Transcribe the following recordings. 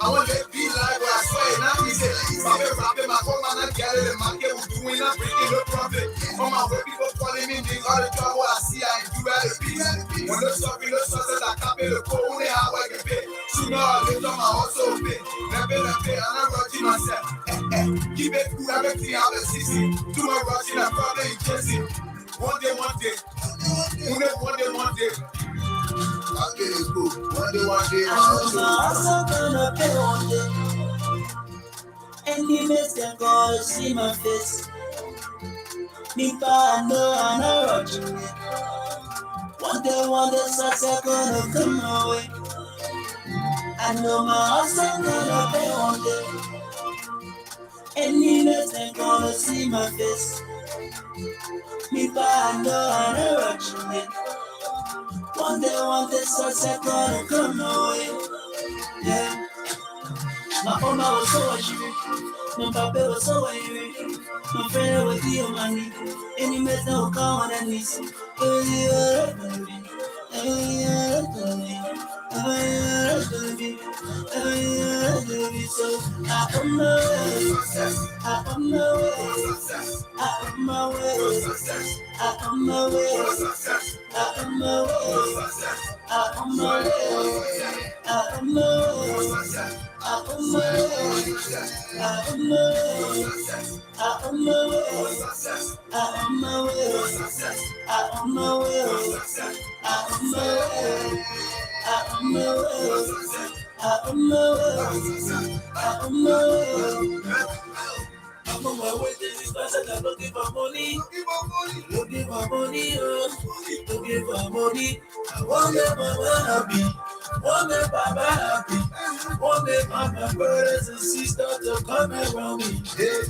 I want to be like what I swear. Now he said, my rapping, my home, and I get it. My girl was doing, I'm breaking the profit. On my way, people calling me, they all the trouble I see, I do at the peace. When the success, I can't pay the code, only how I can pay. Sooner or later, my hustle pay. Never, and I'm rushing myself. Keep it cool, everything out of CC. Too much rushing, I'm probably chasing. One day. One day. I'll get it cool. One day. I'm also gonna pay one day. Any mess can go see my face. Me I know I'm not rushing it. One day, success gonna come my way. I know my hustle gonna pay one day. Any mess can gonna see my face. Me I know I'm not rushing it. One day, success gonna come my way. Yeah. My mama was so angry. My papa was so angry. My friend was the money. Any mess that will come on and miss. So I'm my way. I'm my way. I'm my way. I'm my way. I'm my way. I'm my way. I'm my way. I'm on my way to this person. I'm looking for money. Looking for money. Looking for money. I want to make my man happy. Want to make my man happy. Want to make my brothers and sisters to come around me. Hey,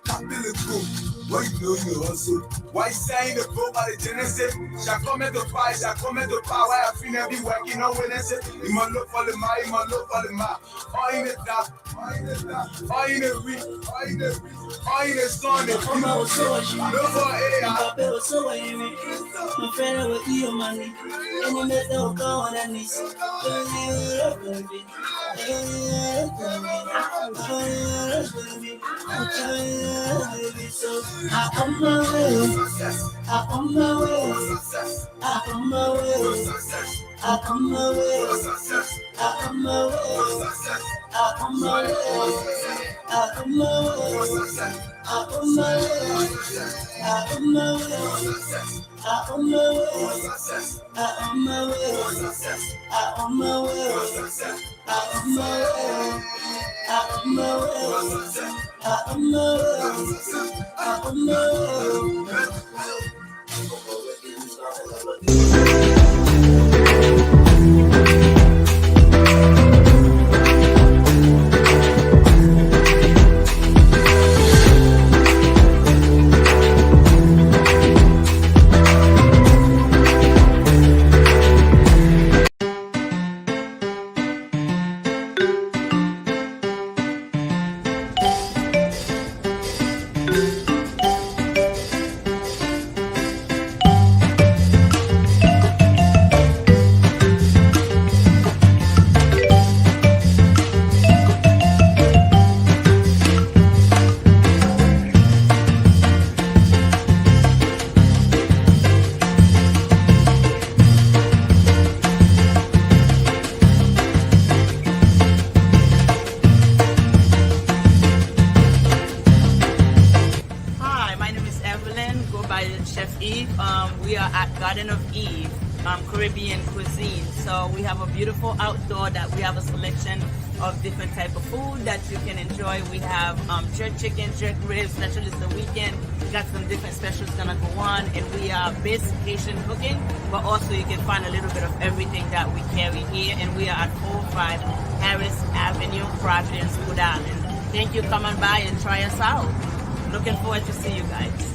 I'm feeling cool. Why you know you hustle? Why saying the book by the Genesis? Shall come at the fire, shall come at the power. I feel be working on Wednesday. You must look for the mind, you must look for the map. All in the dark, all in the dark, all in the week, all in the week, all in the sun. The mama was so angry. No for my papa was so angry. My friend was the money. Any mess that will come on and miss. So I'm my way. I'm my way. I'm my way. I'm my way. I'm my way. I'm my way. I'm my way. I'm my way. I'm my way. I'm my way. I'm my way. I'm my way. I'm my way. I'm my way. I'm my way. I'm my way. We are at Garden of Eve, Caribbean cuisine. So we have a beautiful outdoor that we have a selection of different type of food that you can enjoy. We have jerk chicken, jerk ribs, especially the weekend. We got some different specials gonna go on, and we are basic Haitian cooking, but also you can find a little bit of everything that we carry here. And we are at 405 Harris Avenue, Providence, Rhode Island. Thank you, come on by and try us out. Looking forward to see you guys.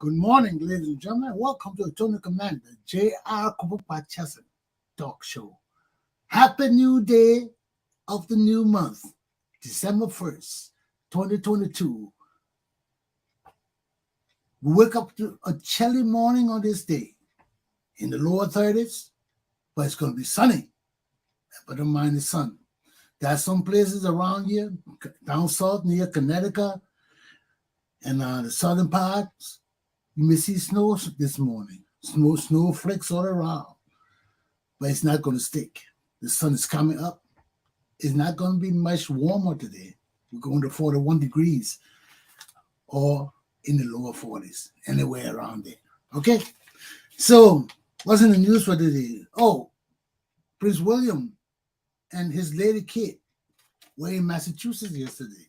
Good morning, ladies and gentlemen. Welcome to the Tony Commander, J.R. Glapohkpa Chesson talk show. Happy new day of the new month, December 1st, 2022. We wake up to a chilly morning on this day in the lower 30s, but it's going to be sunny. But don't mind the sun. There are some places around here, down south near Connecticut and the southern parts, you may see snow this morning. Snowflakes all around, but it's not going to stick. The sun is coming up. It's not going to be much warmer today. We're going to 41 degrees or in the lower 40s, anywhere around there. Okay? So, what's in the news for today? Oh, Prince William and his lady Kate were in Massachusetts yesterday.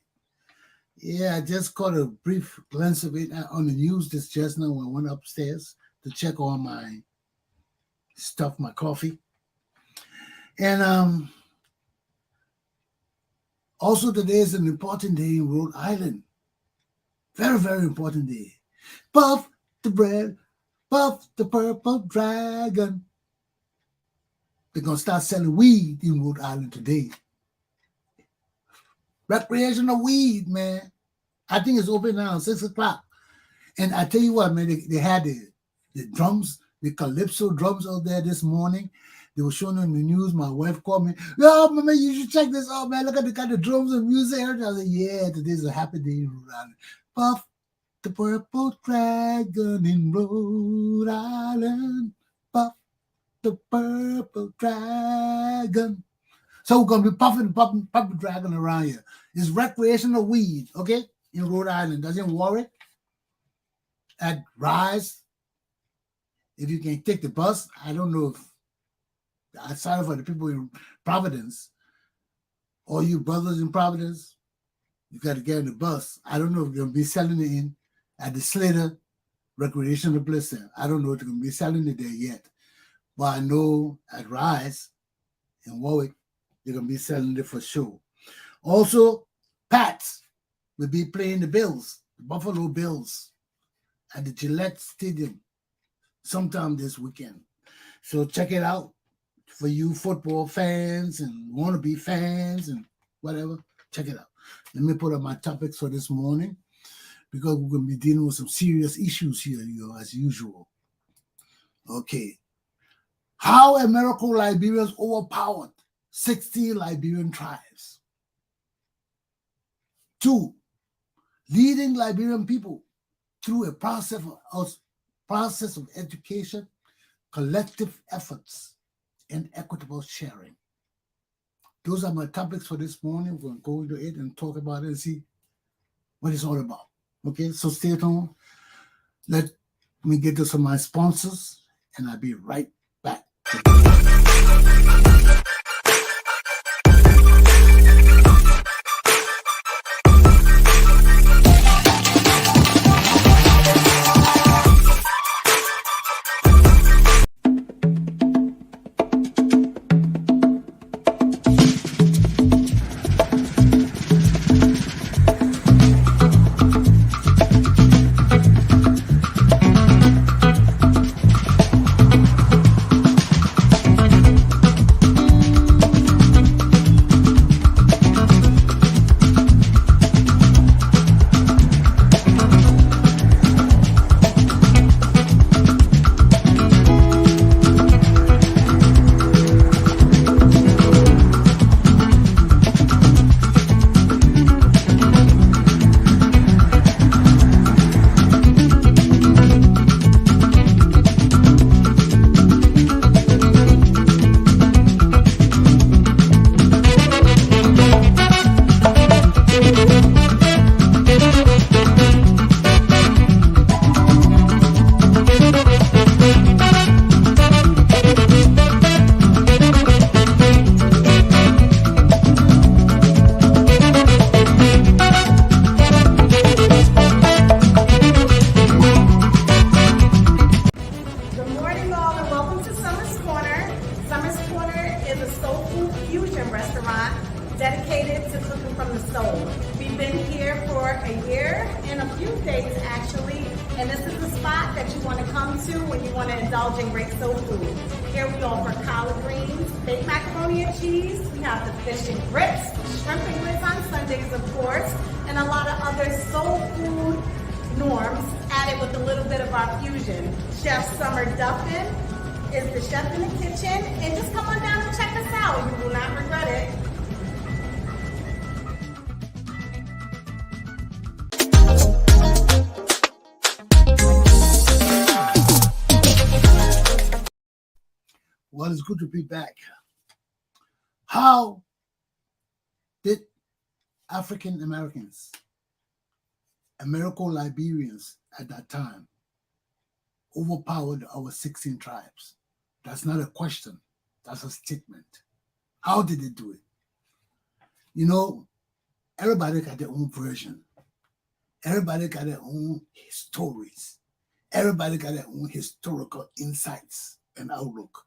Yeah, I just caught a brief glance of it on the news just now when I went upstairs to check on my stuff, my coffee. And also today is an important day in Rhode Island. Very, very important day. Puff the bread, puff the purple dragon. They're going to start selling weed in Rhode Island today. Recreational weed, man. I think it's open now, 6 o'clock. And I tell you what, man, they had the drums, the calypso drums out there this morning. They were showing on the news. My wife called me. Yo, man, you should check this out, man. Look at the kind of drums and music. I said, yeah, today's a happy day in Rhode Island. Puff the purple dragon in Rhode Island. Puff the purple dragon. So we're going to be puffing dragon around here. It's recreational weed, okay, in Rhode Island. Doesn't worry. At Rise, if you can take the bus, I don't know if outside of the people in Providence, or you brothers in Providence, you got to get on the bus. I don't know if they're going to be selling it in at the Slater recreational place there. I don't know if they're going to be selling it there yet. But I know at Rise in Warwick, they're going to be selling it for sure. Also, Pats will be playing the Bills, the Buffalo Bills, at the Gillette Stadium sometime this weekend. So check it out for you football fans and wannabe fans and whatever. Check it out. Let me put up my topics for this morning because we're going to be dealing with some serious issues here, as usual. Okay. How Americo-Liberians overpowered 60 Liberian tribes. 2, leading Liberian people through a process of education, collective efforts, and equitable sharing. Those are my topics for this morning. We're going to go into it and talk about it and see what it's all about. Okay, so stay tuned. Let me get to some of my sponsors, and I'll be right back. dedicated to cooking from the soul. We've been here for a year and a few days actually, and this is the spot that you want to come to when you want to indulge in great soul food. Here we offer collard greens, baked macaroni and cheese, we have the fish and grits, shrimp and grits on Sundays of course, and a lot of other soul food norms added with a little bit of our fusion. Chef Summer Duffin is the chef in the kitchen, and just come on down and check us out. You will not regret it. Well, it's good to be back. How did African Americans, Americo-Liberians at that time, overpowered our 16 tribes? That's not a question. That's a statement. How did they do it? You know, everybody got their own version. Everybody got their own stories. Everybody got their own historical insights and outlook.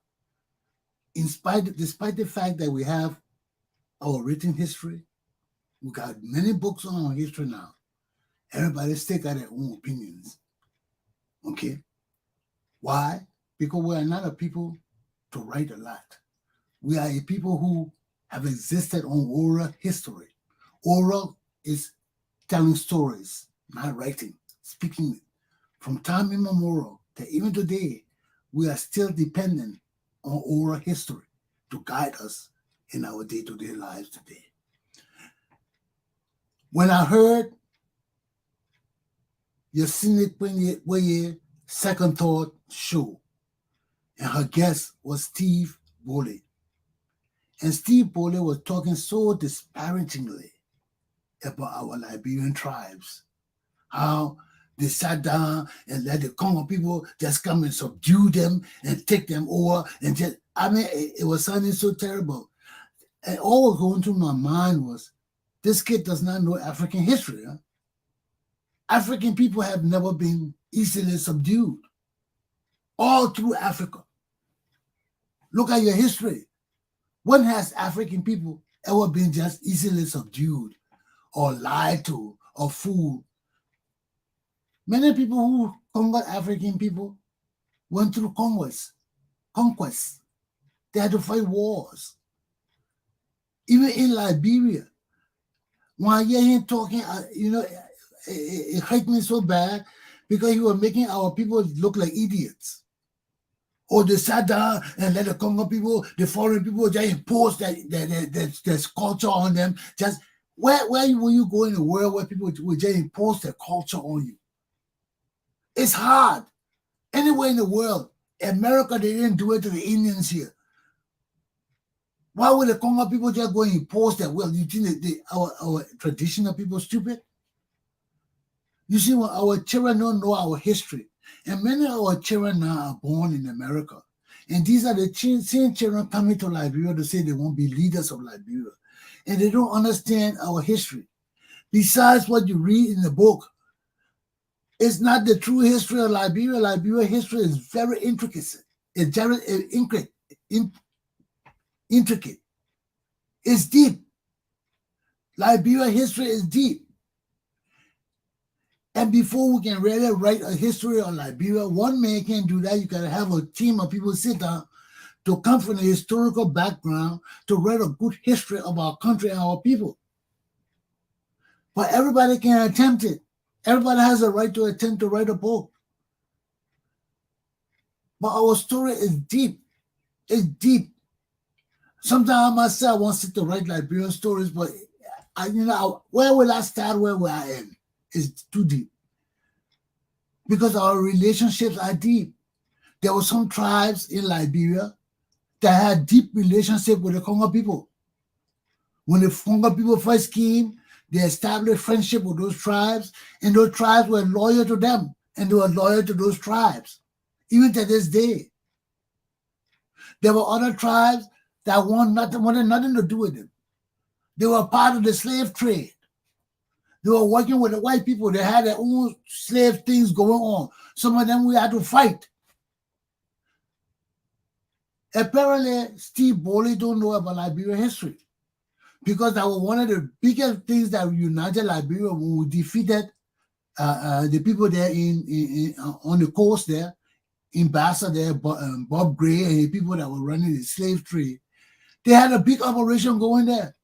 Despite the fact that we have our written history, we got many books on our history now. Everybody still got their own opinions. Okay? Why? Because we are not a people to write a lot. We are a people who have existed on oral history. Oral is telling stories, not writing, speaking. From time immemorial to even today, we are still dependent on oral history to guide us in our day-to-day lives today. When I heard Yasini Second Thought show, and her guest was Steve Boley. And Steve Boley was talking so disparagingly about our Liberian tribes, how they sat down and let the Congo people just come and subdue them and take them over. And just, it was sounding so terrible. And all going through my mind was, this kid does not know African history. Huh? African people have never been easily subdued. All through Africa. Look at your history. When has African people ever been just easily subdued or lied to or fooled? Many people who conquered African people went through conquests. They had to fight wars. Even in Liberia, when I hear him talking, it hurt me so bad because he was making our people look like idiots. Or they sat down and let the Congo people, the foreign people, just impose their culture on them. Just where will you go in the world where people will just impose their culture on you? It's hard. Anywhere in the world, America, they didn't do it to the Indians here. Why would the Congo people just go and impose their will? You think that our traditional people stupid? You see, when our children don't know our history, and many of our children now are born in America, and these are the same children coming to Liberia to say they won't be leaders of Liberia, and they don't understand our history. Besides what you read in the book, it's not the true history of Liberia. Liberia history is very intricate. It's very intricate. It's deep. Liberia history is deep. And before we can really write a history of Liberia, one man can't do that. You got to have a team of people sit down to come from a historical background to write a good history of our country and our people. But everybody can attempt it. Everybody has a right to attempt to write a book. But our story is deep. It's deep. Sometimes I must say I want to sit to write Liberian stories, but where will I start? Where will I end? It's too deep. Because our relationships are deep. There were some tribes in Liberia that had deep relationship with the Congo people. When the Congo people first came, they established friendship with those tribes, and those tribes were loyal to them, and they were loyal to those tribes, even to this day. There were other tribes that wanted nothing to do with them. They were part of the slave trade. They were working with the white people. They had their own slave things going on. Some of them we had to fight. Apparently, Steve Boley don't know about Liberian history. because that was one of the biggest things that united Liberia when we defeated the people there in on the coast there, in Bassa there, Bob Gray and the people that were running the slave trade. They had a big operation going there.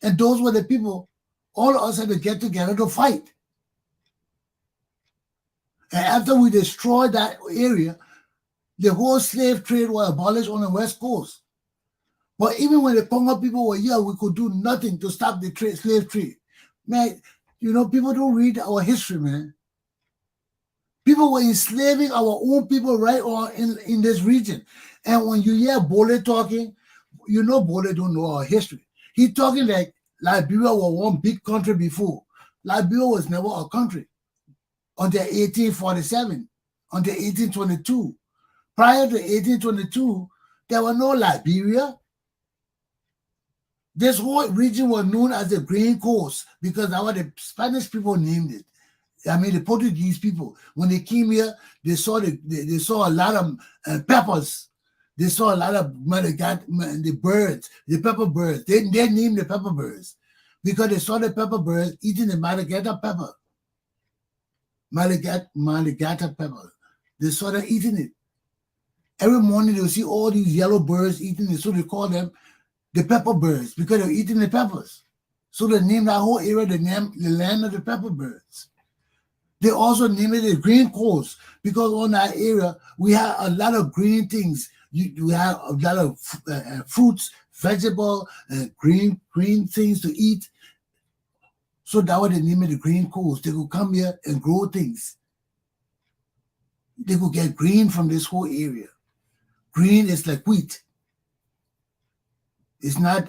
And those were the people, all of us had to get together to fight. And after we destroyed that area, the whole slave trade was abolished on the West Coast. But even when the Congo people were here, we could do nothing to stop the slave trade. Man, you know, people don't read our history, man. People were enslaving our own people right on in this region. And when you hear Bole talking, you know Bole don't know our history. He talking like Liberia was one big country before. Liberia was never a country until 1847, until 1822. Prior to 1822, there was no Liberia. This whole region was known as the Green Coast because that was the Spanish people named it. I mean, the Portuguese people, when they came here, they saw they saw a lot of peppers. They saw a lot of the birds, the pepper birds. They named the pepper birds because they saw the pepper birds eating the Madagascar pepper. Madagascar pepper. They saw them eating it. Every morning they would see all these yellow birds eating it, so they call them the pepper birds because they're eating the peppers. So they named that whole area the land of the pepper birds. They also named it the Green Coast because on that area we have a lot of green things. You have a lot of fruits, vegetables, green things to eat. So that was the name of the Green Coast. They could come here and grow things. They could get green from this whole area. Green is like wheat. It's not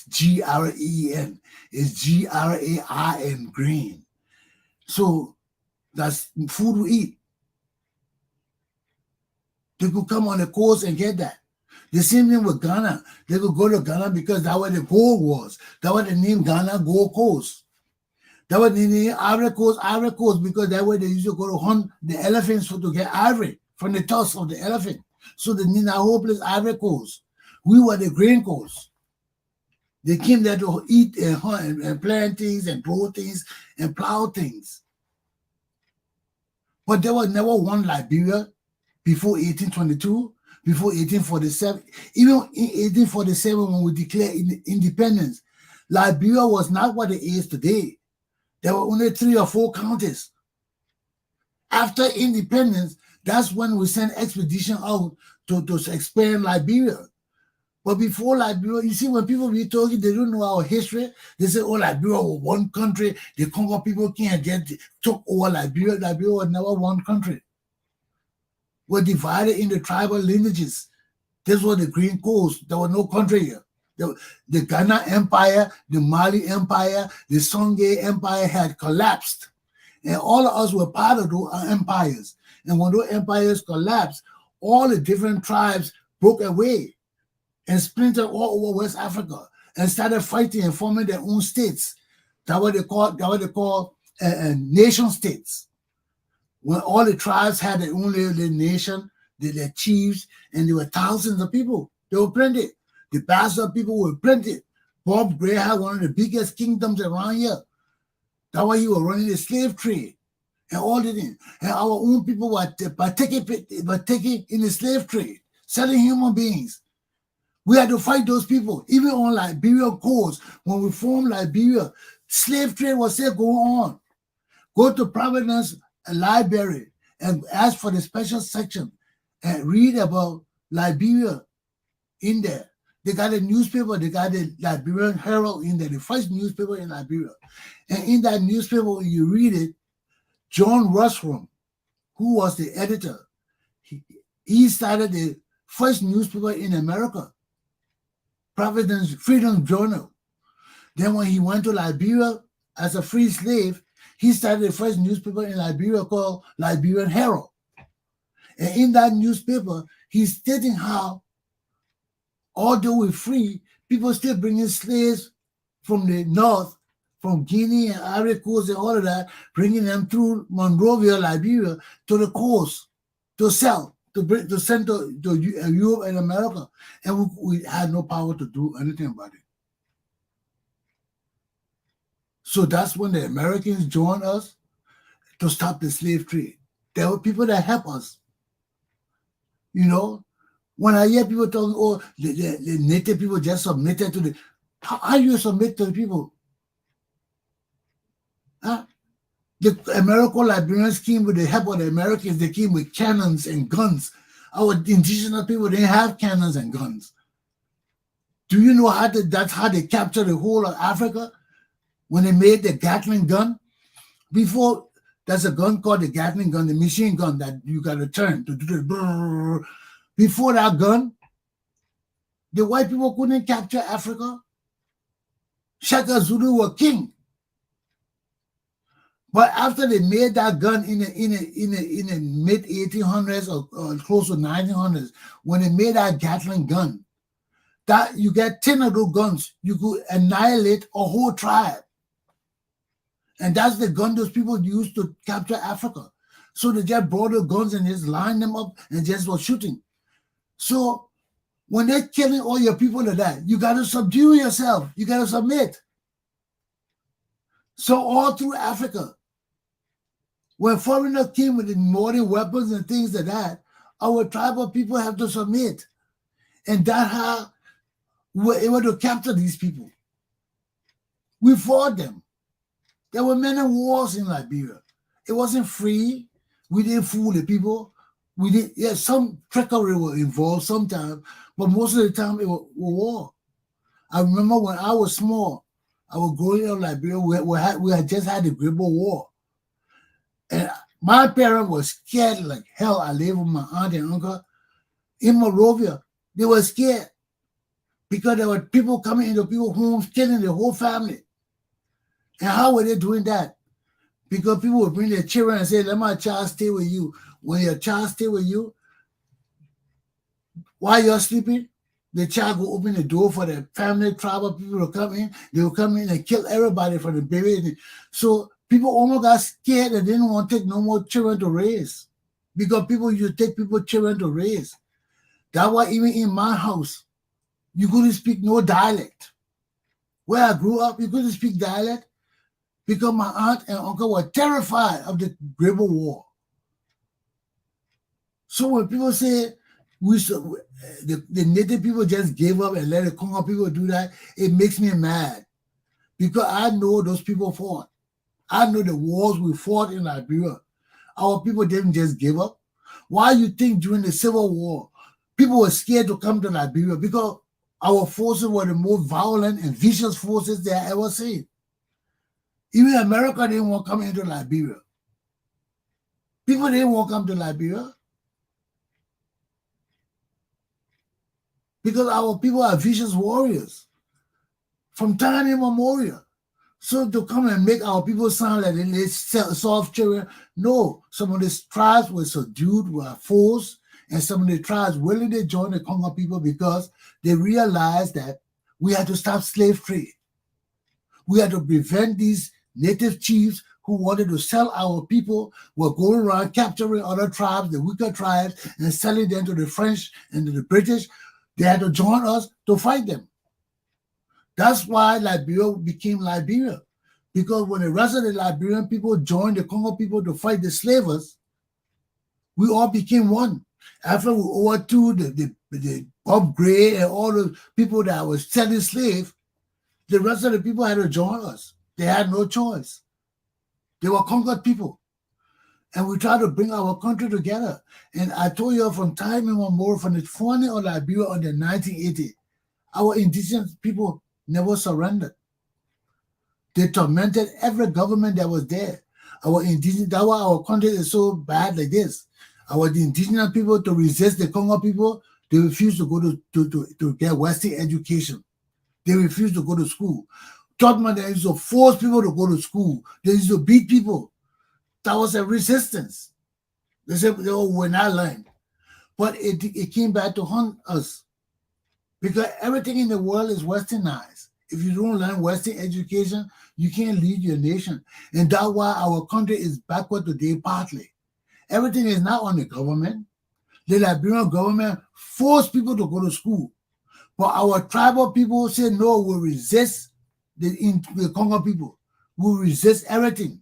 G-R-E-N. It's G-R-A-I-N, green. So that's food we eat. They could come on the coast and get that. The same thing with Ghana. They could go to Ghana because that was the gold was. That was the name Ghana Gold Coast. That was the name Ivory Coast because that way they used to go to hunt the elephants to get ivory from the tusks of the elephant. So the name that whole place Ivory Coast. We were the Green Coast. They came there to eat and hunt and plant things and grow things and plow things. But there was never one Liberia before 1822, before 1847. Even in 1847, when we declared independence, Liberia was not what it is today. There were only 3 or 4 counties. After independence, that's when we sent expedition out to expand Liberia. But before Liberia, you see, when people be talking, they don't know our history. They say, oh, Liberia was one country. The Congo people took over Liberia. Liberia was never one country. We're divided into tribal lineages. This was the Green Coast. There was no country here. The Ghana Empire, the Mali Empire, the Songhai Empire had collapsed. And all of us were part of those empires. And when those empires collapsed, all the different tribes broke away and splintered all over West Africa and started fighting and forming their own states. That's what they call nation states. When all the tribes had their own little nation, their chiefs, and there were thousands of people. They were plenty. The Bassa people were plenty. Bob Gray had one of the biggest kingdoms around here. That's why he was running the slave trade and all the things. And our own people were partaking in the slave trade, selling human beings. We had to fight those people. Even on Liberian coast, when we formed Liberia, slave trade was still going on. Go to Providence Library and ask for the special section and read about Liberia in there. They got a newspaper, they got the Liberian Herald in there, the first newspaper in Liberia. And in that newspaper, when you read it, John Rushram, who was the editor, he started the first newspaper in America, Providence Freedom Journal. Then when he went to Liberia as a free slave, he started the first newspaper in Liberia called Liberian Herald. And in that newspaper, he's stating how, although we're free, people still bringing slaves from the north, from Guinea and Ivory Coast and all of that, bringing them through Monrovia, Liberia, to the coast to sell, to send to Europe and America. And we had no power to do anything about it. So that's when the Americans joined us to stop the slave trade. There were people that help us. You know, when I hear people talking, oh, the native people just submitted to the, how you submit to the people? Huh? The Americo-Liberians came with the help of the Americans. They came with cannons and guns. Our indigenous people didn't have cannons and guns. Do you know that's how they captured the whole of Africa? When they made the Gatling gun? Before, there's a gun called the Gatling gun, the machine gun that you got to turn to do the brrr. Before that gun, the white people couldn't capture Africa. Shaka Zulu were king. But after they made that gun in the mid 1800s or close to 1900s, when they made that Gatling gun, that you get 10 of those guns, you could annihilate a whole tribe. And that's the gun those people used to capture Africa. So they just brought the guns and just lined them up and just were shooting. So when they're killing all your people like that, you got to subdue yourself. You got to submit. So all through Africa, when foreigners came with the modern weapons and things like that, our tribal people have to submit. And that's how we were able to capture these people. We fought them. There were many wars in Liberia. It wasn't free. We didn't fool the people. We did, yeah, some trickery was involved sometimes, but most of the time it was war. I remember when I was small, I was growing up in Liberia, we had just had the Gribble War. And my parents were scared like hell. I lived with my aunt and uncle in Monrovia. They were scared because there were people coming into people's homes, killing the whole family. And how were they doing that? Because people would bring their children and say, let my child stay with you. When your child stay with you, while you're sleeping, the child will open the door for the family, tribal people to come in. They will come in and kill everybody from the baby. So people almost got scared and didn't want to take no more children to raise. Because people used to take people's children to raise. That's why even in my house, you couldn't speak no dialect. Where I grew up, you couldn't speak dialect because my aunt and uncle were terrified of the Gribble War. So when people say the native people just gave up and let the Congo people do that, it makes me mad because I know those people fought. I know the wars we fought in Liberia. Our people didn't just give up. Why you think during the Civil War, people were scared to come to Liberia? Because our forces were the most violent and vicious forces they had ever seen. Even America didn't want to come into Liberia. People didn't want to come to Liberia. Because our people are vicious warriors from time immemorial. So to come and make our people sound like they soft children, no. Some of these tribes were subdued, were forced, and some of the tribes willingly joined the Congo people because they realized that we had to stop slave trade. We had to prevent these native chiefs who wanted to sell our people, were going around capturing other tribes, the weaker tribes, and selling them to the French and to the British. They had to join us to fight them. That's why Liberia became Liberia. Because when the rest of the Liberian people joined the Congo people to fight the slavers, we all became one. After we overthrew the Bob Gray and all the people that were selling slaves, the rest of the people had to join us. They had no choice. They were conquered people. And we tried to bring our country together. And I told you from time immemorial, from the founding of Liberia in 1980, our indigenous people never surrendered. They tormented every government that was there. That's why our country is so bad like this. Our indigenous people, to resist the Congo people, they refused to go to get Western education. They refused to go to school. Government, they used to force people to go to school. They used to beat people. That was a resistance. They said, oh, we're not learned. But it came back to haunt us. Because everything in the world is westernized. If you don't learn Western education, you can't lead your nation. And that's why our country is backward today partly. Everything is not on the government. The Liberian government forced people to go to school. But our tribal people said, no, we'll resist the Congo people. will resist everything.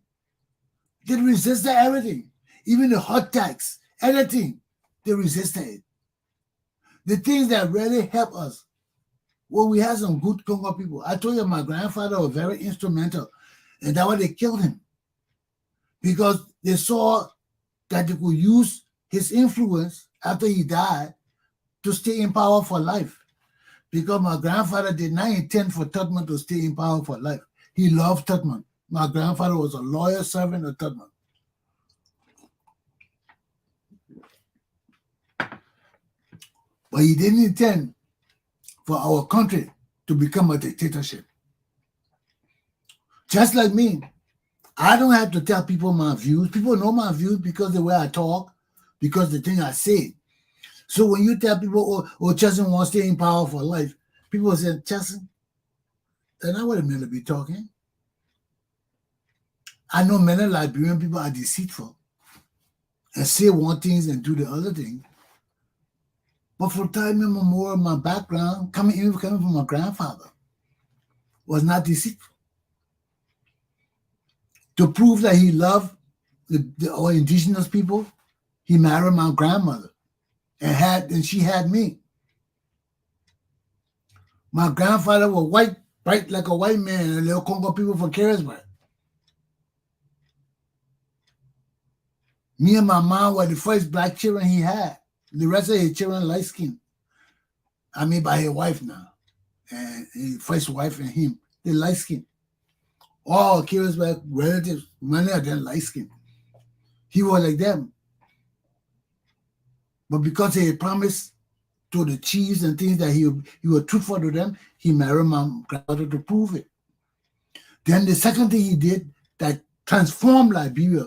They resisted everything. Even the hot tax, anything, they resisted it. The things that really help us, well, we had some good Congo people. I told you my grandfather was very instrumental, and that's why they killed him. Because they saw that they could use his influence after he died to stay in power for life. Because my grandfather did not intend for Tubman to stay in power for life. He loved Tubman. My grandfather was a loyal servant of Tubman. But he didn't intend for our country to become a dictatorship. Just like me, I don't have to tell people my views. People know my views because of the way I talk, because the thing I say. So when you tell people, oh, Chesson wants to stay in power for life, people say, Chesson, that's not what a man be talking. I know many Liberian people are deceitful and say one thing and do the other thing. But for time immemorial, my background, coming from my grandfather, was not deceitful. To prove that he loved our indigenous people, he married my grandmother and she had me. My grandfather was white, bright like a white man, and little Congo people from Carisburg. Me and my mom were the first black children he had. The rest of his children light skinned. I mean by his wife now. And his first wife and him, they light skinned. All Carisburg relatives, many of them light skinned. He was like them. But because he had promised to the chiefs and things that he was truthful to them, he married my grandmother to prove it. Then the second thing he did that transformed Liberia,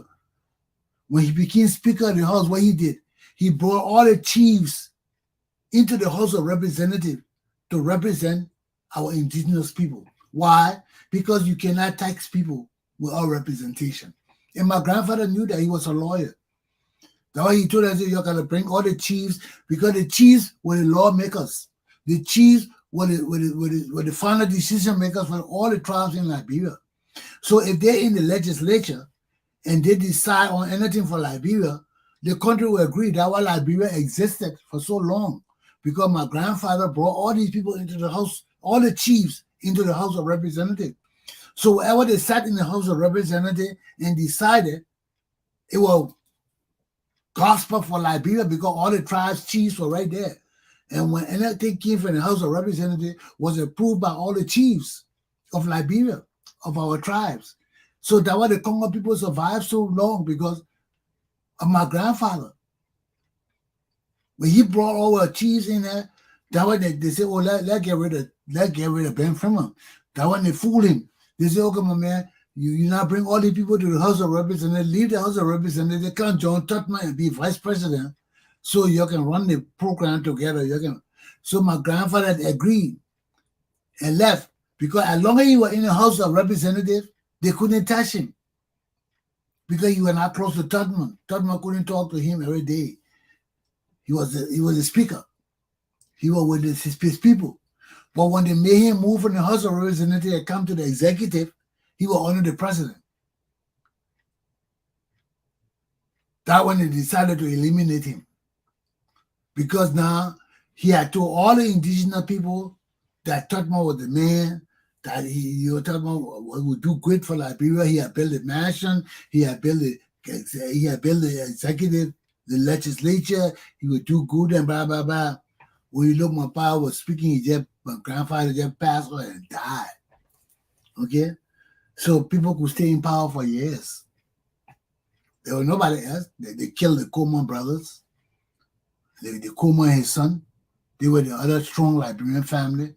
when he became Speaker of the House, what he did, he brought all the chiefs into the House of Representatives to represent our indigenous people. Why? Because you cannot tax people without representation. And my grandfather knew that. He was a lawyer. That's why he told us you're going to bring all the chiefs, because the chiefs were the lawmakers. The chiefs were the final decision makers for all the tribes in Liberia. So if they're in the legislature and they decide on anything for Liberia, the country will agree. That's why Liberia existed for so long, because my grandfather brought all these people into the House, all the chiefs into the House of Representatives. So wherever they sat in the House of Representatives and decided, it was gospel for Liberia, because all the tribes chiefs were right there. And when anything came from the House of Representatives, was approved by all the chiefs of Liberia, of our tribes. So that's why the Congo people survived so long, because of my grandfather. When he brought all our chiefs in there, that why they said, oh, let's get rid of Ben Fremont. That when they fooled him. They say, okay, my man, you now bring all these people to the House of Representatives, leave the House of Representatives, they can't join Tubman and be vice president, so you can run the program together. So my grandfather agreed and left, because as long as he was in the House of Representatives, they couldn't touch him, because he was not close to Tubman. Tubman couldn't talk to him every day. He was the speaker. He was with his people. But when they made him move from the House of Representatives and come to the executive, he was under the president. That when they decided to eliminate him. Because now he had told all the indigenous people that Tubman was the man, that Tubman would do great for Liberia. He had built a mansion, he had built the executive, the legislature, he would do good and blah, blah, blah. When you look, my father was speaking, my grandfather just passed away and died. Okay? So people could stay in power for years. There was nobody else. They killed the Coleman brothers. The Coleman and his son. They were the other strong Liberian family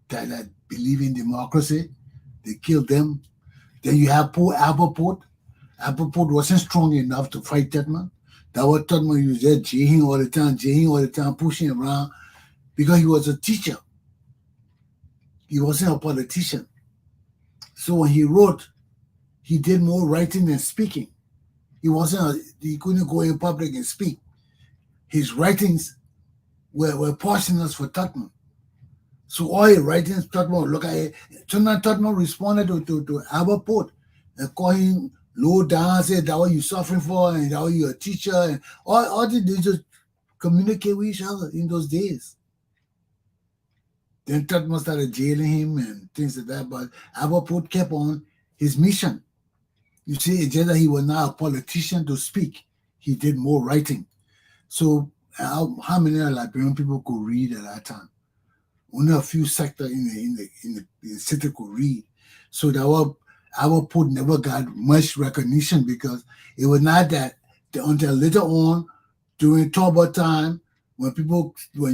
that believe in democracy. They killed them. Then you have poor Appleport. Appleport wasn't strong enough to fight Tubman. That was Tubman. He was there jaying all the time, pushing around, because he was a teacher. He wasn't a politician. So when he wrote, he did more writing than speaking. He couldn't go in public and speak. His writings were poisonous for Tubman. So all his writings, Tubman would look at it. Sometimes Tubman responded to Albert Port. and call him low down, say that what you suffering for, and that what you're a teacher, and all they just communicate with each other in those days. Then Tutmos started jailing him and things like that, but Aberport kept on his mission. You see, it's just that he was not a politician to speak. He did more writing. So how many Liberian people could read at that time? Only a few sectors in the city could read. So that Aberport never got much recognition because it was not that until later on during Toba time when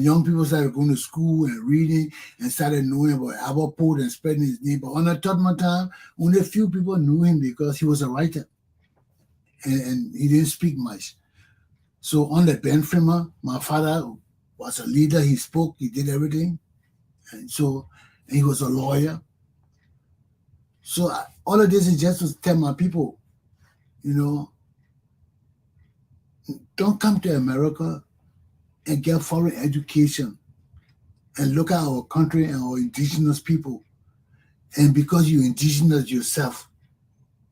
young people started going to school and reading and started knowing about Aberport and spreading his name. But on the Tottenham time, only a few people knew him because he was a writer and he didn't speak much. So on the Ben Freeman, my father was a leader. He spoke, he did everything. And he was a lawyer. So all of this is just to tell my people, don't come to America and get foreign education and look at our country and our indigenous people. And because you're indigenous yourself,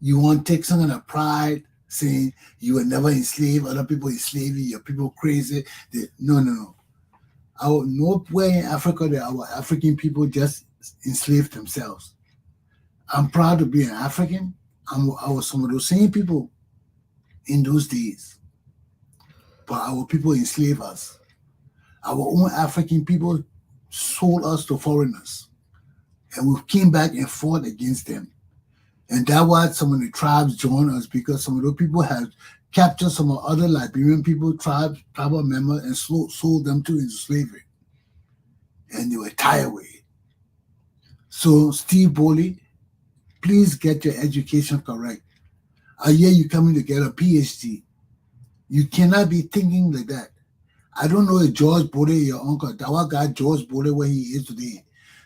you want to take some kind of pride saying you were never enslaved, other people enslave you, your people crazy. No. Nowhere in Africa that our African people just enslaved themselves. I'm proud to be an African. I was some of those same people in those days. But our people enslaved us. Our own African people sold us to foreigners. And we came back and fought against them. And that's why some of the tribes joined us, because some of those people had captured some of other Liberian people, tribal members, and sold them into slavery. And they were tired with it. So, Steve Boley, please get your education correct. A year you coming to get a PhD. You cannot be thinking like that. I don't know if George Boley, your uncle, that what got George Boley where he is today.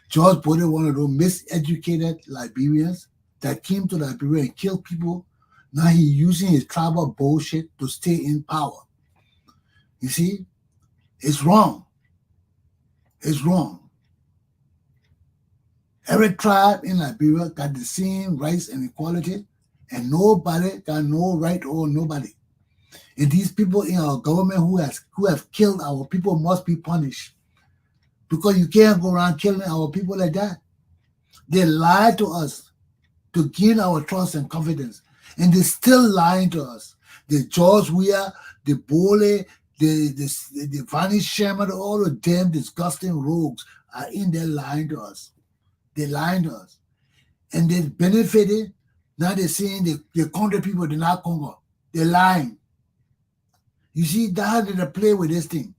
George Boley, one of those miseducated Liberians that came to Liberia and killed people. Now he's using his tribal bullshit to stay in power. You see, it's wrong. It's wrong. Every tribe in Liberia got the same rights and equality, and nobody got no right over nobody. And these people in our government who have killed our people must be punished. Because you can't go around killing our people like that. They lied to us to gain our trust and confidence. And they're still lying to us. The George Weah, the Boley, the Vanish Sherman, all of them disgusting rogues are in there lying to us. They're lying to us. And they benefited. Now they're saying the country people did not Congo. They're lying. You see, that's how they play with this thing.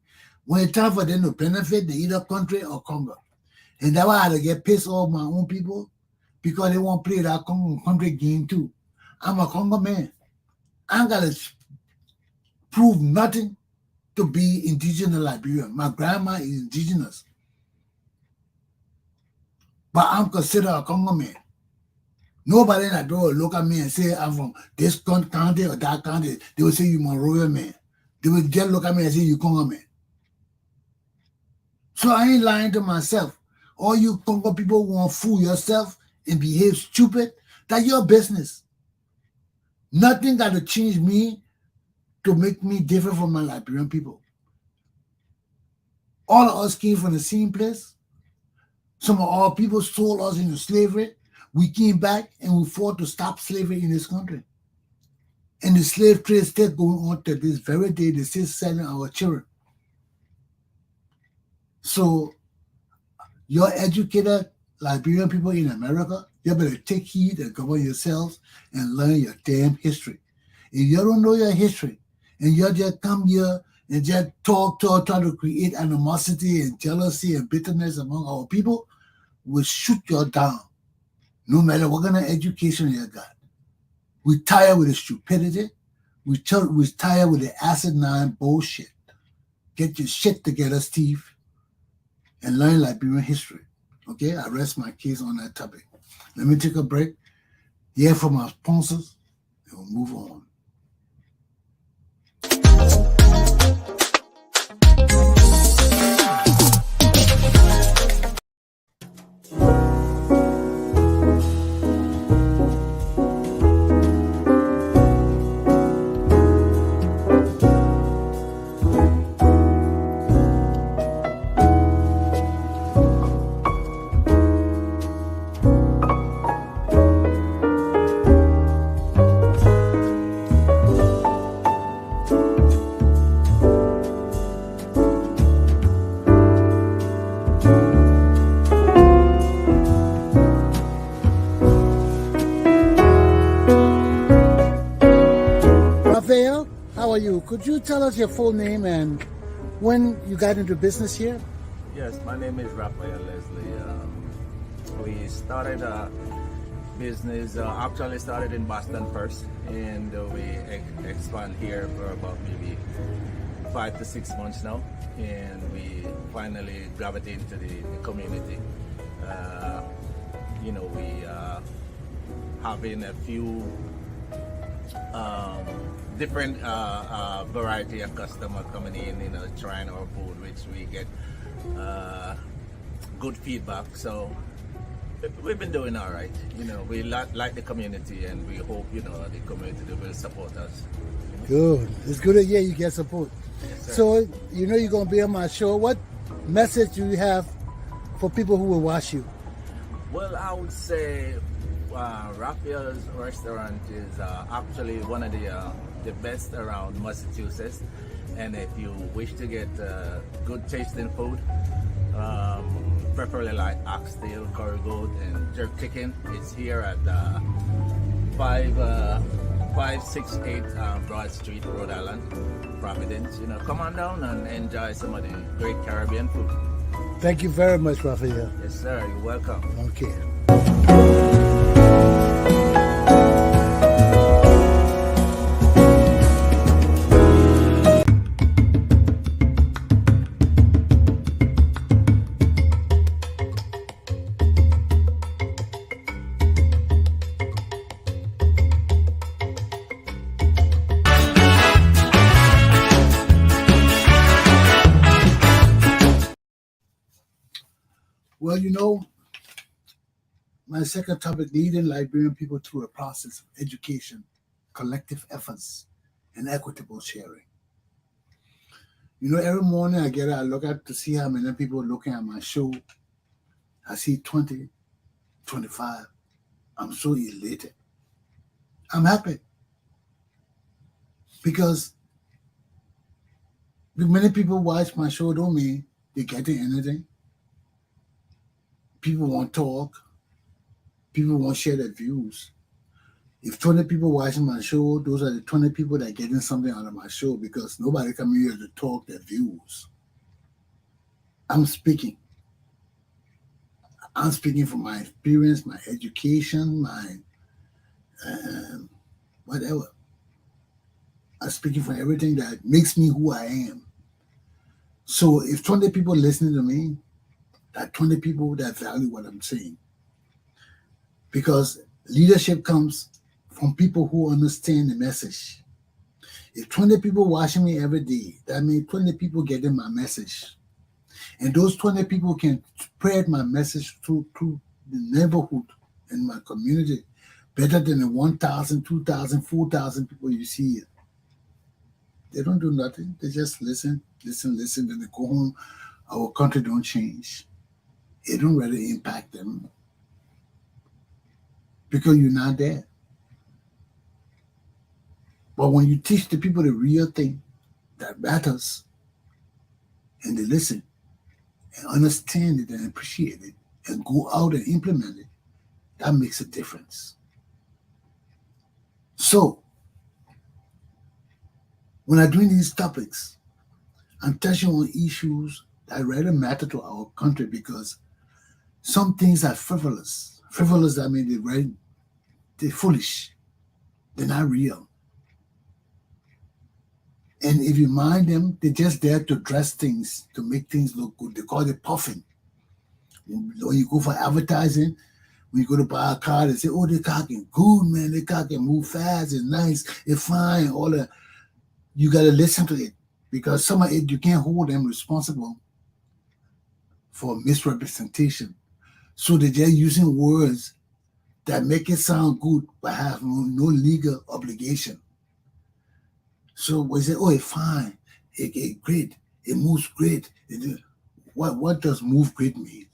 When it's time for them to benefit, they either country or Congo. And that's why I had to get pissed off my own people, because they won't play that Congo country game too. I'm a Congo man. I ain't got to prove nothing to be indigenous Liberian. My grandma is indigenous. But I'm considered a Congo man. Nobody in that door will look at me and say, I'm from this county or that county. They will say, you're my royal man. They will just look at me and say, you Congo man. So I ain't lying to myself. All you Congo people want to fool yourself and behave stupid, that's your business. Nothing got to change me to make me different from my Liberian people. All of us came from the same place. Some of our people sold us into slavery. We came back and we fought to stop slavery in this country. And the slave trade is still going on to this very day. They're still selling our children. So, your educated Liberian people in America, you better take heed and govern yourselves and learn your damn history. If you don't know your history and you just come here and just try to create animosity and jealousy and bitterness among our people, we'll shoot you down, no matter what kind of education you got. We're tired with the stupidity. We're tired with the asinine bullshit. Get your shit together, Steve, and learn Liberian history. Okay, I rest my case on that topic. Let me take a break, hear from our sponsors, and we'll move on. how are you? Could you tell us your full name and when you got into business here? Yes, my name is Raphael Leslie. We started a business, actually started in Boston first, and we expand here for about maybe 5 to 6 months now, and we finally gravitate into the community. We having a few different variety of customers coming in, trying our food, which we get good feedback. So we've been doing all right. We like the community, and we hope the community will support us. Good. It's good to hear you get support. Yes, so you're gonna be on my show. What message do you have for people who will watch you? Well, I would say Raphael's restaurant is actually one of the best around Massachusetts, and if you wish to get good tasting food, preferably like oxtail, curry goat, and jerk chicken, it's here at 568 Broad Street, Rhode Island, Providence. Come on down and enjoy some of the great Caribbean food. Thank you very much, Raphael. Yes, sir. You're welcome. Okay. Well, my second topic, leading Liberian people through a process of education, collective efforts, and equitable sharing. Every morning I look out to see how many people are looking at my show. I see 20, 25. I'm so elated. I'm happy. Because many people watch my show don't mean they're getting anything. People want to talk. People want to share their views. If 20 people watching my show, those are the 20 people that are getting something out of my show, because nobody come here to talk their views. I'm speaking. I'm speaking from my experience, my education, my whatever. I'm speaking from everything that makes me who I am. So if 20 people listening to me, that 20 people that value what I'm saying. Because leadership comes from people who understand the message. If 20 people watching me every day, that means 20 people getting my message. And those 20 people can spread my message through the neighborhood and my community better than the 1,000, 2,000, 4,000 people you see here. They don't do nothing. They just listen, then they go home. Our country don't change. It don't really impact them because you're not there. But when you teach the people the real thing that matters, and they listen and understand it and appreciate it and go out and implement it, that makes a difference. So, when I'm doing these topics, I'm touching on issues that really matter to our country, because some things are frivolous. Frivolous, I mean, they're foolish. They're not real. And if you mind them, they're just there to dress things, to make things look good. They call it puffing. When you go for advertising, when you go to buy a car, they say, oh, they're cocking. Good, man, they cocking. Move fast, it's nice, it's fine, all that. You got to listen to it, because some of it, you can't hold them responsible for misrepresentation. So they're just using words that make it sound good but have no legal obligation. So we say, oh, it's fine, it's great, it moves great. What does move great mean?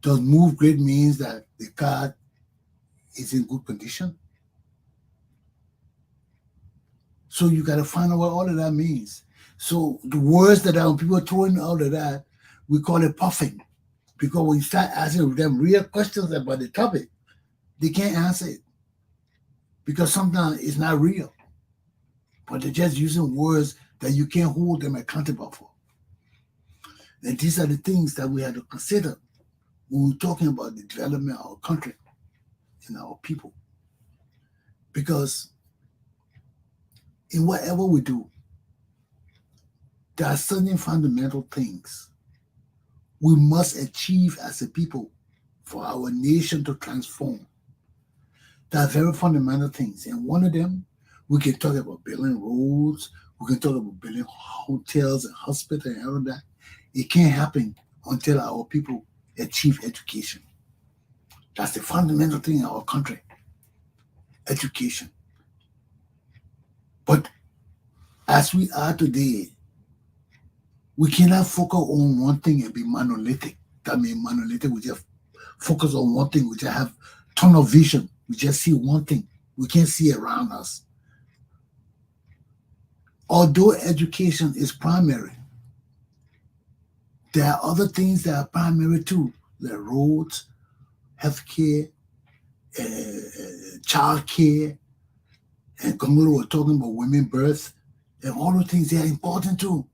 Does move great means that the car is in good condition? So you got to find out what all of that means. So the words that are when people throwing all of that, we call it puffing. Because when you start asking them real questions about the topic, they can't answer it. Because sometimes it's not real. but they're just using words that you can't hold them accountable for. And these are the things that we have to consider when we're talking about the development of our country and our people. Because in whatever we do, there are certain fundamental things we must achieve as a people for our nation to transform. There are very fundamental things. And one of them, we can talk about building roads, we can talk about building hotels and hospitals and all of that. It can't happen until our people achieve education. That's the fundamental thing in our country, education. But as we are today, we cannot focus on one thing and be monolithic. That means monolithic, we just focus on one thing, we just have tunnel vision. We just see one thing. We can't see around us. Although education is primary, there are other things that are primary too, like roads, healthcare, child care, and Kongolo were talking about women birth, and all those things, they are important too.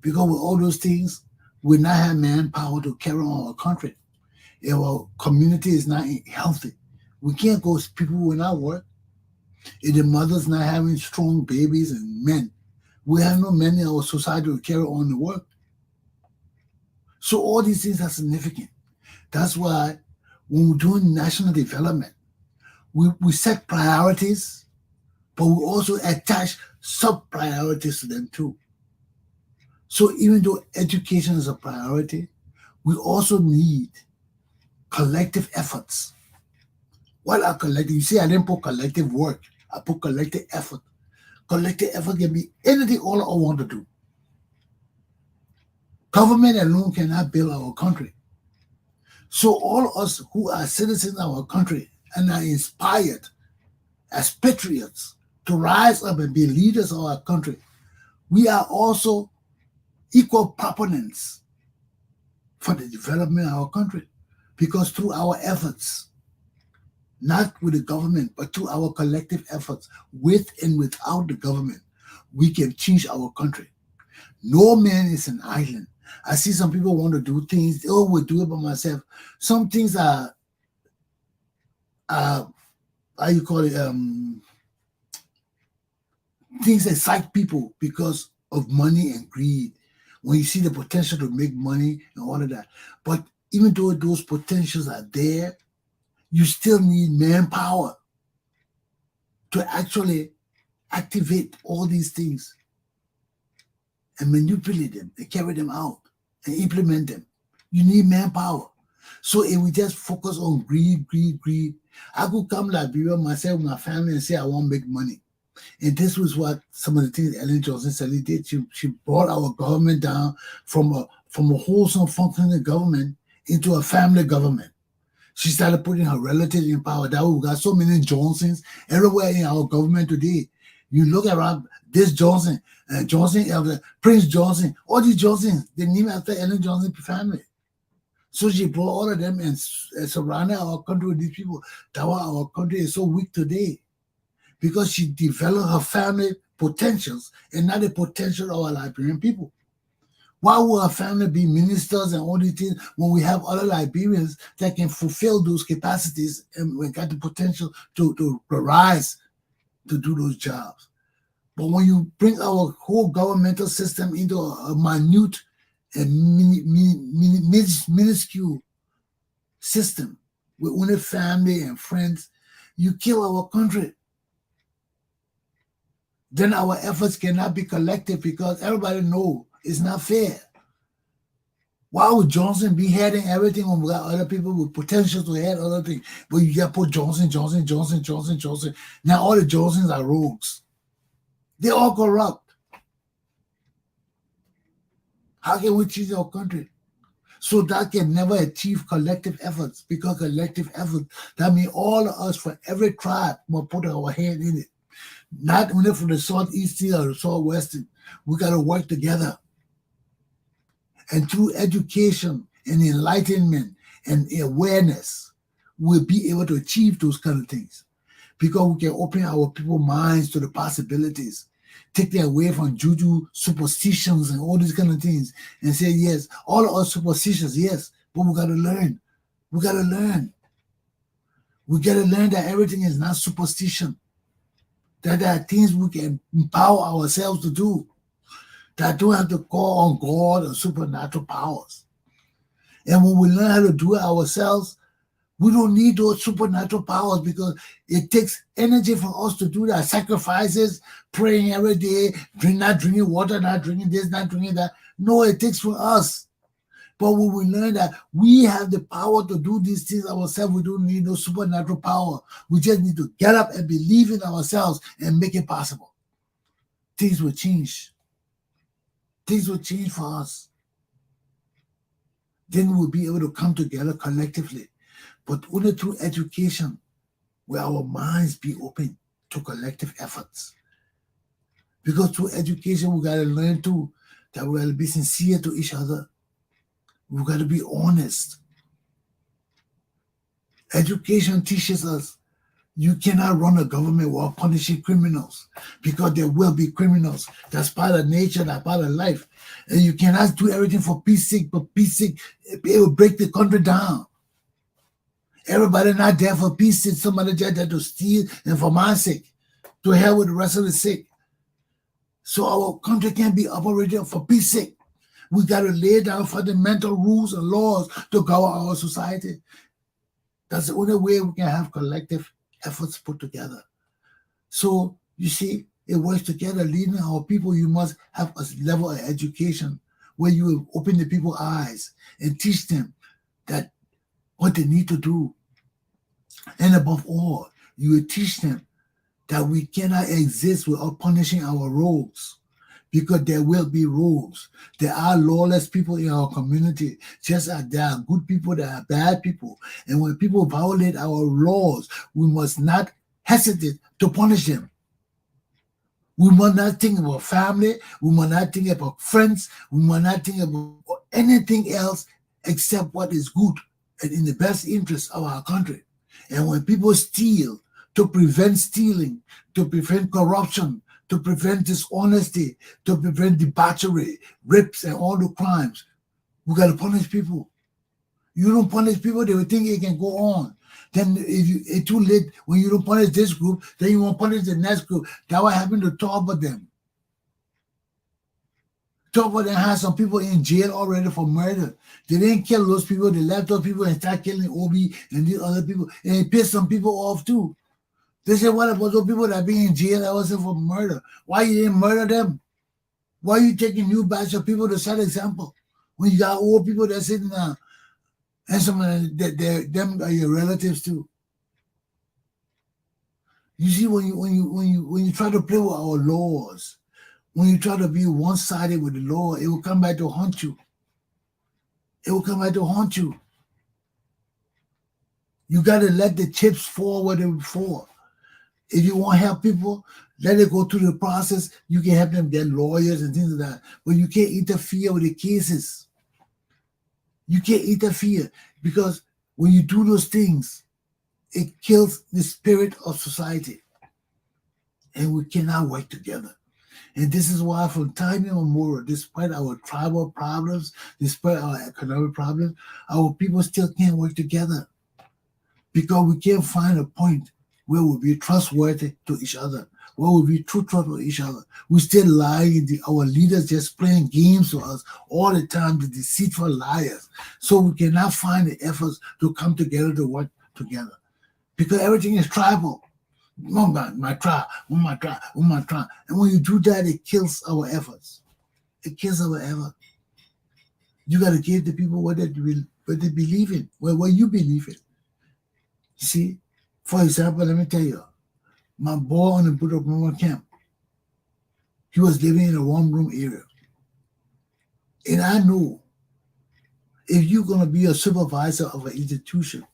Because with all those things, we not have manpower to carry on our country. If our community is not healthy, we can't go, people will not work. If the mother's not having strong babies and men, we have no men in our society to carry on the work. So all these things are significant. That's why when we're doing national development, we set priorities, but we also attach sub-priorities to them too. So even though education is a priority, we also need collective efforts. What are collective? You see, I didn't put collective work. I put collective effort. Collective effort can be anything all I want to do. Government alone cannot build our country. So all of us who are citizens of our country and are inspired as patriots to rise up and be leaders of our country, we are also equal proponents for the development of our country. Because through our efforts, not with the government, but through our collective efforts, with and without the government, we can change our country. No man is an island. I see some people want to do things, oh, we'll do it by myself. Some things are how you call it, things that excite people because of money and greed. When you see the potential to make money and all of that. But even though those potentials are there, you still need manpower to actually activate all these things and manipulate them and carry them out and implement them. You need manpower. So if we just focus on greed, I could come to Liberia myself, my family, and say I want to make money. And this was what some of the things Ellen Johnson Sally did. She brought our government down from a wholesome functioning government into a family government. She started putting her relatives in power. That we got so many Johnsons everywhere in our government today. You look around this Johnson, Prince Johnson, all these Johnsons, they named after Ellen Johnson family. So she brought all of them and surrounded our country with these people. That's why our country is so weak today. Because she developed her family potentials and not the potential of our Liberian people. Why would our family be ministers and all these things when we have other Liberians that can fulfill those capacities and we got the potential to rise to do those jobs? But when you bring our whole governmental system into a minute and minuscule system with only family and friends, you kill our country. Then our efforts cannot be collective because everybody knows it's not fair. Why would Johnson be heading everything when we got other people with potential to head other things? But you got to put Johnson. Now all the Johnsons are rogues. They're all corrupt. How can we change our country? So that can never achieve collective efforts, because collective effort, that means all of us from every tribe will put our hand in it. Not only from the southeastern or the southwestern, we got to work together. And through education and enlightenment and awareness, we'll be able to achieve those kind of things. Because we can open our people's minds to the possibilities. take them away from juju, superstitions, and all these kind of things, and say, yes, all are superstitions, yes, but we got to learn. We got to learn. We got to learn that everything is not superstition. That there are things we can empower ourselves to do. That don't have to call on God or supernatural powers. And when we learn how to do it ourselves, we don't need those supernatural powers because it takes energy for us to do that. Sacrifices, praying every day, not drinking water, not drinking this, not drinking that. No, it takes for us. But when we learn that we have the power to do these things ourselves, we don't need no supernatural power. We just need to get up and believe in ourselves and make it possible. Things will change. Things will change for us. Then we'll be able to come together collectively. But only through education will our minds be open to collective efforts. Because through education, we got to learn too that we got to be sincere to each other. We got to be honest. Education teaches us you cannot run a government while punishing criminals because there will be criminals. That's part of nature, that's part of life. And you cannot do everything for peace sake, but peace sake, it will break the country down. Everybody not there for peace sake, somebody just there to steal and for my sake. To hell with the rest of the sake. So our country can't be operated for peace sake. We got to lay down fundamental rules and laws to govern our society. That's the only way we can have collective efforts put together. So, you see, it works together. Leading our people, you must have a level of education where you will open the people's eyes and teach them that what they need to do. And above all, you will teach them that we cannot exist without punishing our rogues. Because there will be rogues. There are lawless people in our community, just as there are good people, there are bad people. And when people violate our laws, we must not hesitate to punish them. We must not think about family, we must not think about friends, we must not think about anything else except what is good and in the best interest of our country. And when people steal, to prevent stealing, to prevent corruption, to prevent dishonesty, to prevent debauchery, rapes, and all the crimes, we got to punish people. You don't punish people, they will think it can go on. Then if it's too late, when you don't punish this group, then you won't punish the next group. That's what happened to Torba them. Torba them had some people in jail already for murder. They didn't kill those people, they left those people and started killing Obi and these other people. And it pissed some people off too. They said, what about those people that be in jail that wasn't for murder? Why you didn't murder them? Why are you taking new batch of people to set example? When you got old people that sitting down, and some of them are your relatives too. You see, when you try to play with our laws, when you try to be one-sided with the law, it will come back to haunt you. It will come back to haunt you. You got to let the chips fall where they fall. If you want to help people, let it go through the process. You can help them get lawyers and things like that. But you can't interfere with the cases. You can't interfere because when you do those things, it kills the spirit of society. And we cannot work together. And this is why from time immemorial, despite our tribal problems, despite our economic problems, our people still can't work together. Because we can't find a point where we'll be trustworthy to each other, where we'll be truthful to each other. We still lie, our leaders just playing games to us all the time, the deceitful liars. So we cannot find the efforts to come together to work together. Because everything is tribal. My tribe. And when you do that, it kills our efforts. It kills our effort. You got to give the people what they believe in, what you believe in. You see? For example, let me tell you, my boy on the Buddha camp, he was living in a one-room area. And I know if you're going to be a supervisor of an institution,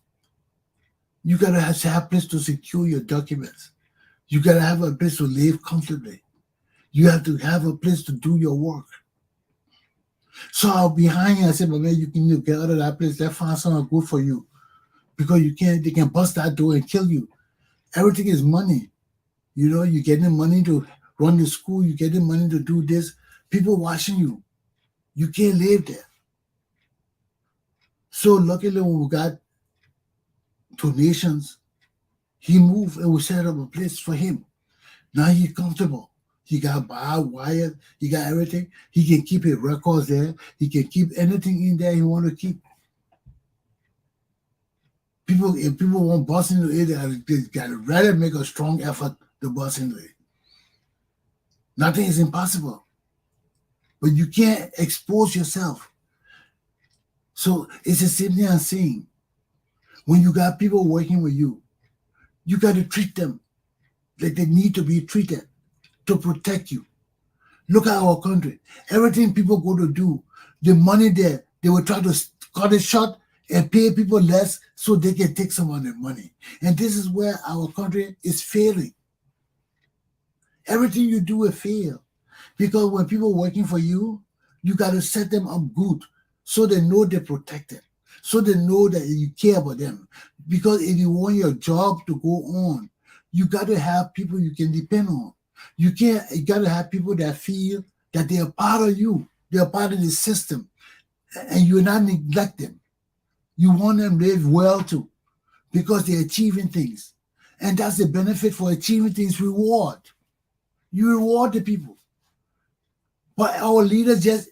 you got to have a place to secure your documents. You got to have a place to live comfortably. You have to have a place to do your work. So I'll be behind you. I said, but man, you can get out of that place. Let's find something good for you. Because they can bust that door and kill you. Everything is money. You know, you're getting money to run the school, you getting money to do this, people watching you. You can't live there. So luckily when we got donations, he moved and we set up a place for him. Now he's comfortable. He got barbed wire, he got everything. He can keep his records there. He can keep anything in there he want to keep. If people want bust into it, they got to rather make a strong effort to bust into it. Nothing is impossible. But you can't expose yourself. So it's the same thing I'm saying. When you got people working with you, you got to treat them like they need to be treated to protect you. Look at our country. Everything people go to do, the money there, they will try to cut it short and pay people less so they can take some of their money. And this is where our country is failing. Everything you do will fail. Because when people working for you, you got to set them up good so they know they're protected, so they know that you care about them. Because if you want your job to go on, you got to have people you can depend on. You got to have people that feel that they are part of you, they are part of the system, and you not neglect them. You want them to live well too, because they're achieving things. And that's the benefit for achieving things, reward. You reward the people. But our leaders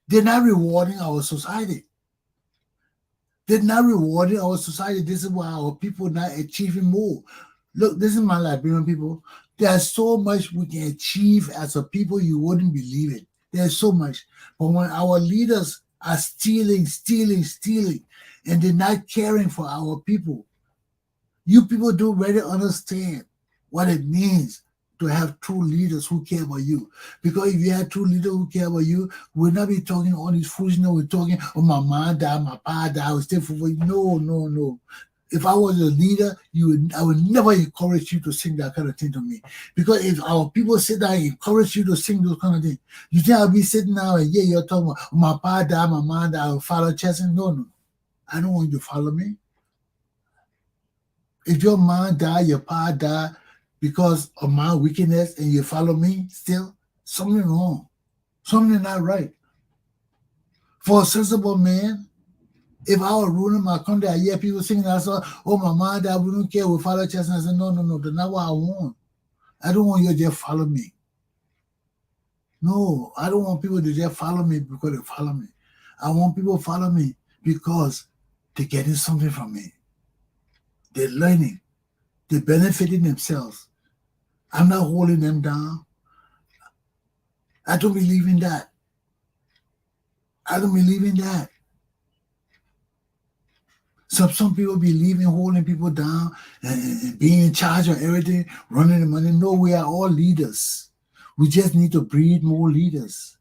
they're not rewarding our society. They're not rewarding our society. This is why our people are not achieving more. Look, this is my Liberian people. There's so much we can achieve as a people you wouldn't believe it. There's so much. But when our leaders are stealing, and they're not caring for our people, you people don't really understand what it means to have true leaders who care about you. Because if you had true leaders who care about you, we'll not be talking all this foolishness. We're talking, oh, my mom died, my pa died, I was still for you. No. If I was a leader, I would never encourage you to sing that kind of thing to me. Because if our people sit down and encourage you to sing those kind of things, you think I'll be sitting down and you're talking about, oh, my pa died, my mom died, I will follow Chesson? No. I don't want you to follow me. If your mom died, your pa died because of my wickedness and you follow me still, something wrong. Something not right. For a sensible man, if I were ruling my country, I hear people singing that song, oh, my mom died, we don't care, we follow Chesson. I said, no, that's not what I want. I don't want you to just follow me. No, I don't want people to just follow me because they follow me. I want people to follow me because they're getting something from me. They're learning. They're benefiting themselves. I'm not holding them down. I don't believe in that. Some people believe in holding people down and being in charge of everything, running the money. No, we are all leaders. We just need to breed more leaders.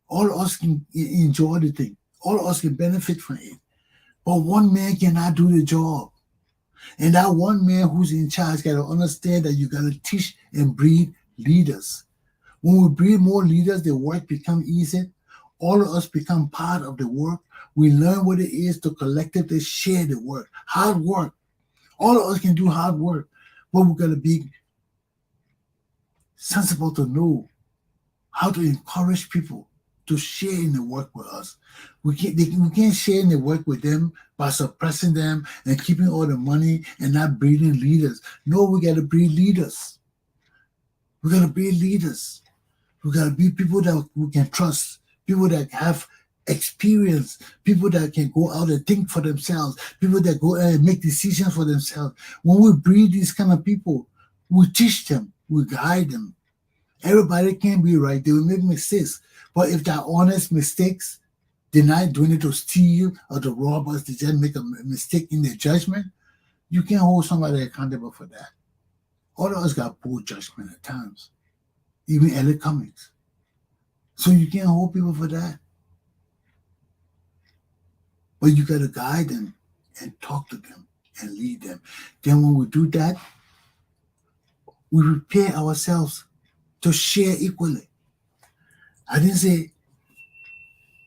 All of us can enjoy the thing. All of us can benefit from it. But one man cannot do the job. And that one man who's in charge got to understand that you got to teach and breed leaders. When we breed more leaders, the work becomes easy. All of us become part of the work. We learn what it is to collectively share the work. Hard work. All of us can do hard work. But we got to be sensible to know how to encourage people to share in the work with us. We can't share in the work with them by suppressing them and keeping all the money and not breeding leaders. No, we got to breed leaders. We got to be people that we can trust, people that have experience, people that can go out and think for themselves, people that go and make decisions for themselves. When we breed these kind of people, we teach them, we guide them. Everybody can't be right. They will make mistakes. But if they're honest mistakes, they're not doing it to steal or to rob us, they just make a mistake in their judgment, you can't hold somebody accountable for that. All of us got poor judgment at times, even early comings. So you can't hold people for that. But you got to guide them and talk to them and lead them. Then when we do that, we prepare ourselves to share equally. I didn't say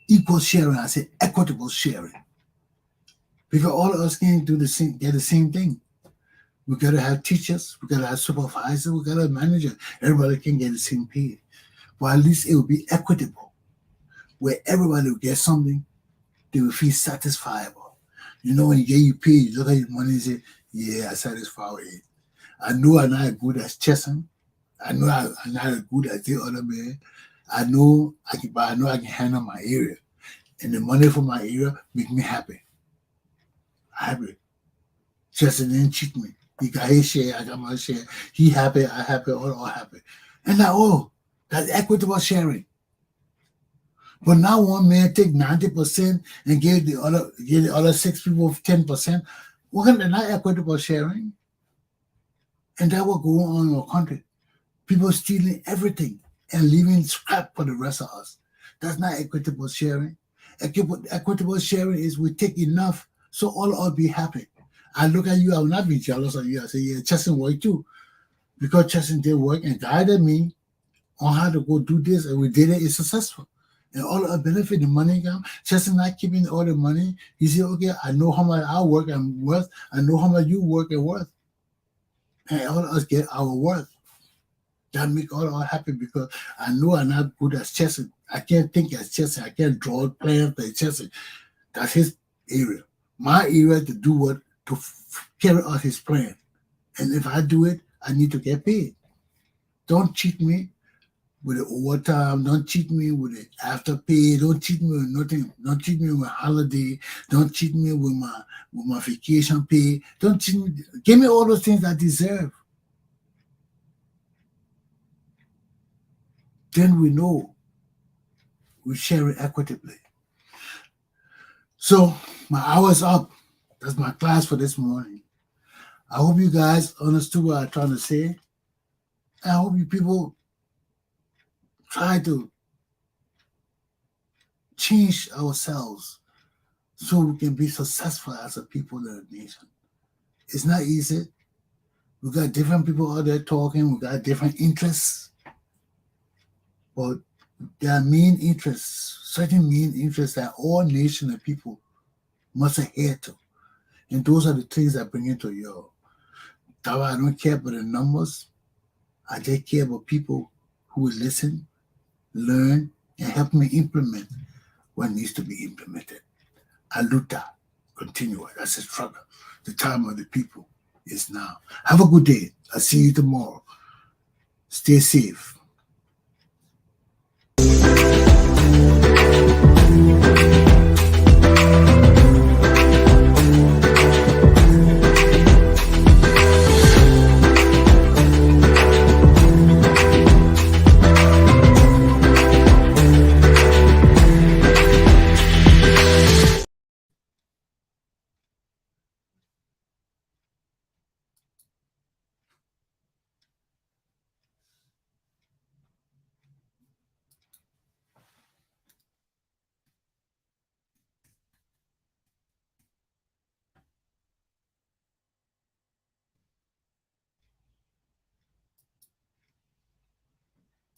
equal sharing, I said equitable sharing. Because all of us can't do get the same thing. We gotta have teachers, we gotta have supervisors, we gotta have managers. Everybody can get the same pay. But at least it will be equitable, where everybody will get something, they will feel satisfiable. You know, when you get your pay, you look at your money and say, yeah, I satisfy with it. I know I'm not as good as Chesson. I know I'm not as good as the other man. I know I can handle my area. And the money from my area make me happy. Happy. Chesson didn't cheat me. He got his share, I got my share. He happy, I happy, all happy. And now, that's equitable sharing. But now one man take 90% and give the other 6 people 10%. Well, that's not equitable sharing. And that will go on in our country. People stealing everything and leaving scrap for the rest of us. That's not equitable sharing. Equitable sharing is we take enough so all of us be happy. I look at you, I will not be jealous of you. I say, yeah, Chesson work too. Because Chesson did work and guided me on how to go do this, and we did it, it's successful. And all of us benefit, the money come. Chesson not keeping all the money. He said, okay, I know how much I work and worth. I know how much you work and worth. And all of us get our worth. That make all of us happy because I know I'm not good as Chesson. I can't think as Chesson. I can't draw plans like Chesson. That's his area. My area to do what? To carry out his plan. And if I do it, I need to get paid. Don't cheat me with the overtime. Don't cheat me with the after pay. Don't cheat me with nothing. Don't cheat me with holiday. Don't cheat me with my vacation pay. Don't cheat me. Give me all those things I deserve. Then we know we share it equitably. So my hour's up. That's my class for this morning. I hope you guys understood what I'm trying to say. I hope you people try to change ourselves so we can be successful as a people in a nation. It's not easy. We got different people out there talking. We got different interests. But there are main interests, certain main interests that all nations and people must adhere to. And those are the things that bring it to you. I don't care about the numbers. I just care about people who will listen, learn, and help me implement what needs to be implemented. A luta continua. That's a struggle. The time of the people is now. Have a good day. I'll see you tomorrow. Stay safe.